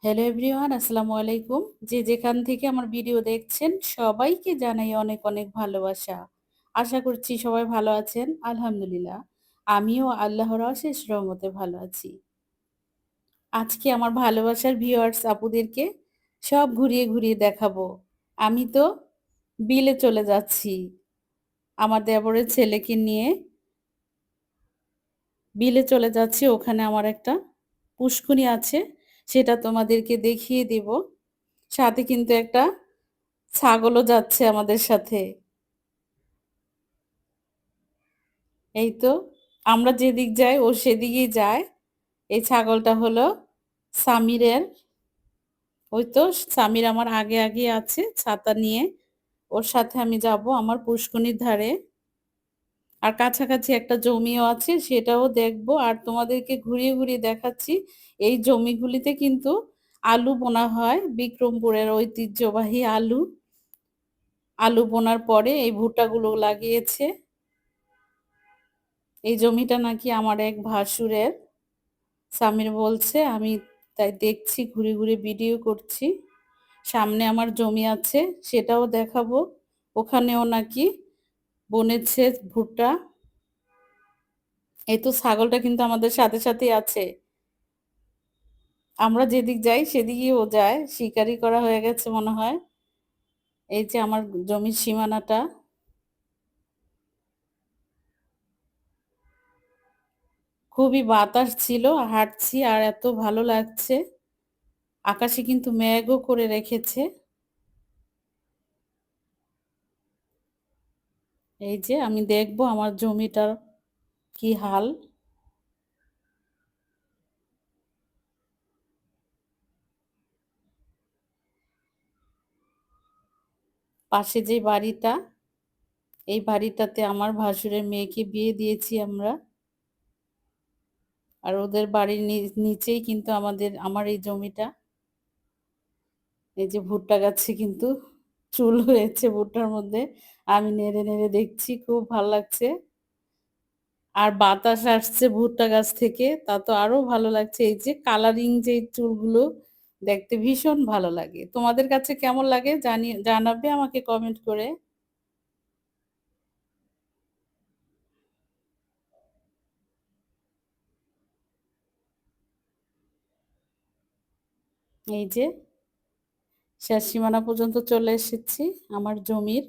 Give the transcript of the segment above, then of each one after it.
Hello everyone, আসসালামু আলাইকুম। যে যেখান থেকে আমার ভিডিও দেখছেন সবাইকে জানাই অনেক অনেক ভালোবাসা। আশা করছি সবাই ভালো আছেন। আলহামদুলিল্লাহ আমিও আল্লাহর অশেষ রহমতে ভালো আছি। আজকে আমার ভালোবাসার ভিউয়ার্স আপুদেরকে সব ঘুরিয়ে ঘুরিয়ে দেখাবো। আমি তো বিলে চলে যাচ্ছি আমার দেবরের ছেলেকে নিয়ে। বিলে চলে যাচ্ছি, ওখানে আমার একটা পুষ্কুনি আছে, সেটা তোমাদেরকে দেখিয়ে দেব। সাথে কিন্তু একটা ছাগলও যাচ্ছে আমাদের সাথে। এই তো আমরা যেদিক যাই ও সেদিকেই যায়। এই ছাগলটা হলো সামিরের। ওই তো সামির আমার আগে আগে আছে ছাতা নিয়ে। ওর সাথে আমি যাব আমার পুষ্কনির ধারে। আর কাছাকাছি একটা জমিও আছে, সেটাও দেখব আর তোমাদেরকে ঘুরিয়ে ঘুরিয়ে দেখাচ্ছি। এই জমিগুলিতে কিন্তু আলু বোনা হয়, বিক্রমপুরের ঐতিহ্যবাহী আলু। আলু বোনার পরে এই ভুট্টাগুলো লাগিয়েছে। এই জমিটা নাকি আমার এক ভাসুরের। সামির বলছে, আমি তাই দেখছি, ঘুরে ঘুরে ভিডিও করছি। সামনে আমার জমি আছে, সেটাও দেখাবো। ওখানেও নাকি বনেছে ভুট্টা। এই তো ছাগলটা কিন্তু আমাদের সাথে সাথেই আছে। আমরা যেদিক যাই সেদিকেই ও যায়, শিকারি করা হয়ে গেছে মনে হয়। এই যে আমার জমির সীমানাটা। খুবই বাতাস ছিল, হাঁটছি আর এত ভালো লাগছে। আকাশে কিন্তু মেঘও করে রেখেছে। এই যে আমি দেখবো আমার জমিটার কি হাল। পাশে যে বাড়িটা, এই বাড়িটাতে আমার ভাসুরের মেয়েকে বিয়ে দিয়েছি আমরা। আর ওদের বাড়ির নিচেই কিন্তু আমার এই জমিটা। এই যে ভুট্টা গাছে কিন্তু চুল হয়েছে ভুট্টার মধ্যে। আমি নেড়ে নেড়ে দেখছি, খুব ভালো লাগছে। আর বাতাস আসছে ভুট্টা গাছ থেকে, তা তো আরো ভালো লাগছে। এই যে কালারিং যে চুলগুলো দেখতে ভীষণ ভালো লাগে। তোমাদের কাছে কেমন লাগে জানাবে আমাকে কমেন্ট করে। এই যে শেষ সীমানা পর্যন্ত চলে এসেছি আমার জমির।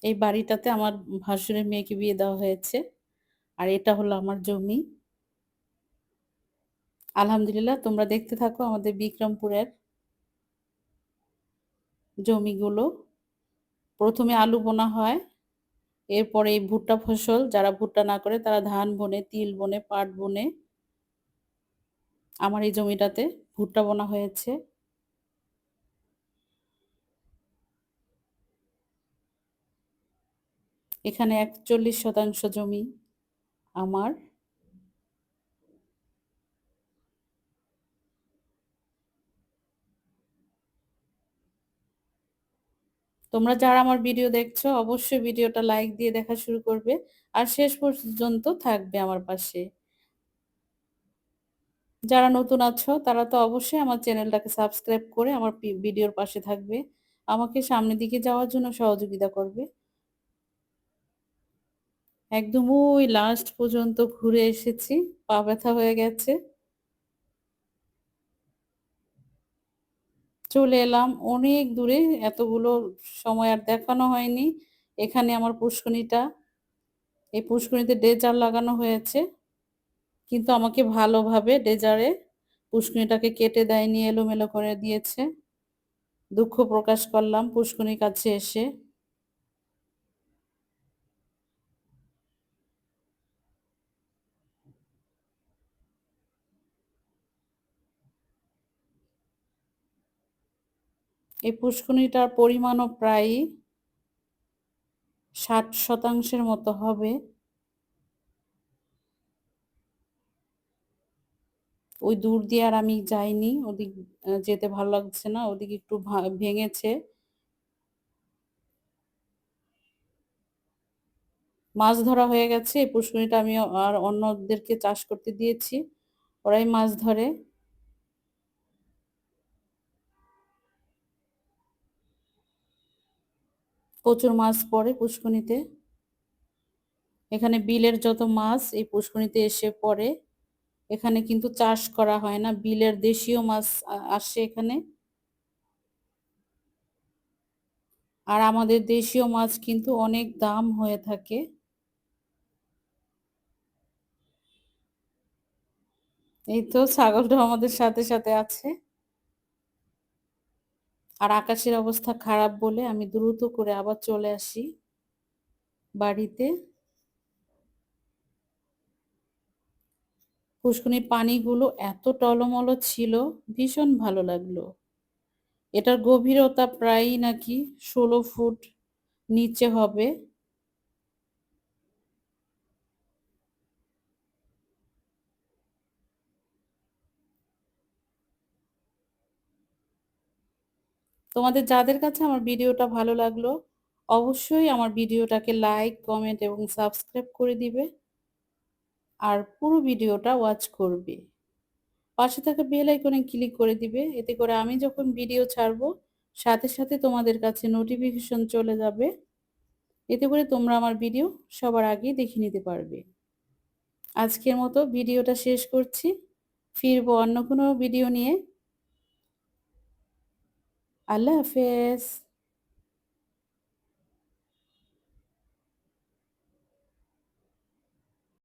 এই বাড়িটাতে আমার ভাসুরের মেয়েকে বিয়ে দেওয়া হয়েছে। আর এটা হলো আমার জমি। আলহামদুলিল্লাহ তোমরা দেখতে থাকো আমাদের বিক্রমপুরের জমিগুলো। প্রথমে আলু বোনা হয়, এরপরে এই ভুট্টা ফসল, যারা ভুট্টা না করে তারা ধান বোনে, তিল বোনে, পাট বোনে। আমার এই জমিটাতে ভুট্টা বোনা হয়েছে। এখানে ৪১% জমি আমার। তোমরা যারা আমার ভিডিও দেখছো অবশ্যই ভিডিওটা লাইক দিয়ে দেখা শুরু করবে আর শেষ পর্যন্ত থাকবে আমার পাশে। যারা নতুন আছো তারা তো অবশ্যই আমার চ্যানেলটাকে সাবস্ক্রাইব করে আমার ভিডিওর পাশে থাকবে, আমাকে সামনের দিকে যাওয়ার জন্য সহযোগিতা করবে। একদম ওই লাস্ট পর্যন্ত ঘুরে এসেছি, পা ব্যথা হয়ে গেছে। চলে এলাম অনেক দূরে, এতগুলো সময় আর দেখানো হয়নি। এখানে আমার পুষ্করিটা, এই পুষ্করিতে ড্রেজার লাগানো হয়েছে, কিন্তু আমাকে ভালোভাবে ড্রেজারে পুষ্করিটাকে কেটে দেয়নি, এলোমেলো করে দিয়েছে। দুঃখ প্রকাশ করলাম পুষ্করির কাছে এসে। এই পুষ্করিটার পরিমাণও প্রায় ৬০% মতো হবে। ওই দূর দিয়ে আর আমি যাইনি, ওদিক যেতে ভালো লাগছে না, ওদিকে একটু ভেঙেছে। মাছ ধরা হয়ে গেছে। এই পুষ্করিণীটা আমি আর অন্যদেরকে চাষ করতে দিয়েছি। ওরাই মাছ ধরে। প্রচুর মাছ পড়ে পুষ্করিণীতে। এখানে বিলের যত মাছ এই পুষ্করিণীতে এসে পড়ে। এখানে কিন্তু চাষ করা হয় না, বিলের দেশীয় মাছ আসে এখানে। আর আমাদের দেশীয় মাছ কিন্তু অনেক দাম হয়ে থাকে। এই তো ছাগলটাও আমাদের সাথে সাথে আছে। আর আকাশের অবস্থা খারাপ বলে আমি দ্রুত করে আবার চলে আসি বাড়িতে। পুষ্করিণীর পানিগুলো এত টলমল ছিল, ভীষণ ভালো লাগলো। এটার গভীরতা প্রায় নাকি 16 ফুট নিচে হবে। তোমাদের যাদের কাছে আমার ভিডিওটা ভালো লাগলো, অবশ্যই আমার ভিডিওটাকে লাইক, কমেন্ট এবং সাবস্ক্রাইব করে দিবে। আর পুরো ভিডিওটা ওয়াচ করবে। পাশে থাকা বেল আইকনে ক্লিক করে দিবে। এতে করে আমি যখন ভিডিও ছাড়বো, সাথে সাথে তোমাদের কাছে নোটিফিকেশন চলে যাবে। এতে করে তোমরা আমার ভিডিও সবার আগে দেখে নিতে পারবে। আজকের মতো ভিডিওটা শেষ করছি। ফিরবো অন্য কোনো ভিডিও নিয়ে। আল্লাহ হাফেজ।